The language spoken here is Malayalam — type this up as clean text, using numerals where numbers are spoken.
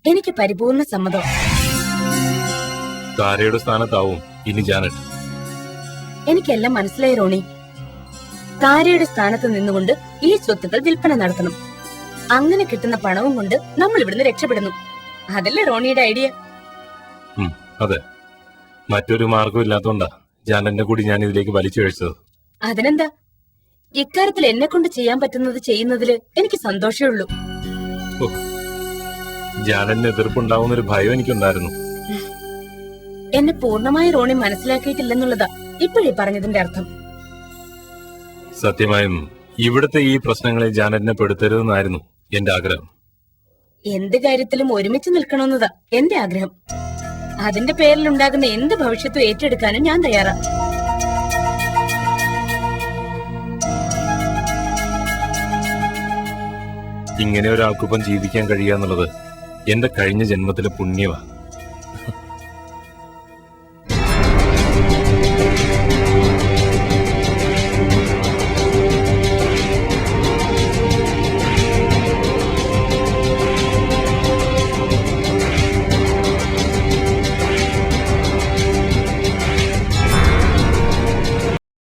എനിക്ക് പരിപൂർണ സമ്മതം. താരയുടെ സ്ഥാനത്താവും ഇനി ജാനറ്റ്. എനിക്കെല്ലാം മനസ്സിലായി റോണി. താരയുടെ സ്ഥാനത്ത് നിന്നുകൊണ്ട് ഈ സ്വത്തുക്കൾ വിൽപ്പന നടത്തണം. അങ്ങനെ കിട്ടുന്ന പണവും കൊണ്ട് നമ്മൾ ഇവിടുന്ന് രക്ഷപ്പെടുന്നു. അതല്ലേ റോണിയുടെ ഐഡിയ? അതെ, മറ്റൊരു മാർഗം ഇല്ലാത്തോണ്ടാ ജാനറ്റിനെ കൂടി ഞാൻ ഇതിലേക്ക് വലിച്ചു കഴിച്ചത്. അതിനെന്താ, ഇക്കാര്യത്തിൽ എന്നെ കൊണ്ട് ചെയ്യാൻ പറ്റുന്നത് ചെയ്യുന്നതില് എനിക്ക് സന്തോഷമേ ഉള്ളൂ. ജാനറ്റിന് എതിർപ്പുണ്ടാവുന്നൊരു ഭയം എനിക്കുണ്ടായിരുന്നു. എന്നെ പൂർണ്ണമായി റോണി മനസ്സിലാക്കിയിട്ടില്ലെന്നുള്ളതാ ഇപ്പോഴേ പറഞ്ഞതിന്റെ അർത്ഥം. സത്യമായും ഇവിടുത്തെ ഈ പ്രശ്നങ്ങളെ ജാനറ്റിനെ പെടുത്തരുതെന്നായിരുന്നു എന്റെ ആഗ്രഹം. എന്ത് കാര്യത്തിലും ഒരുമിച്ച് നിൽക്കണമെന്നതാ എന്റെ ആഗ്രഹം. അതിന്റെ പേരിലുണ്ടാകുന്ന എന്ത് ഭവിഷ്യത്തും ഏറ്റെടുക്കാനും ഞാൻ തയ്യാറാ. ഇങ്ങനെ ഒരാൾക്കൊപ്പം ജീവിക്കാൻ കഴിയുക എന്നുള്ളത് എന്റെ കഴിഞ്ഞ ജന്മത്തിലെ പുണ്യമാണ്.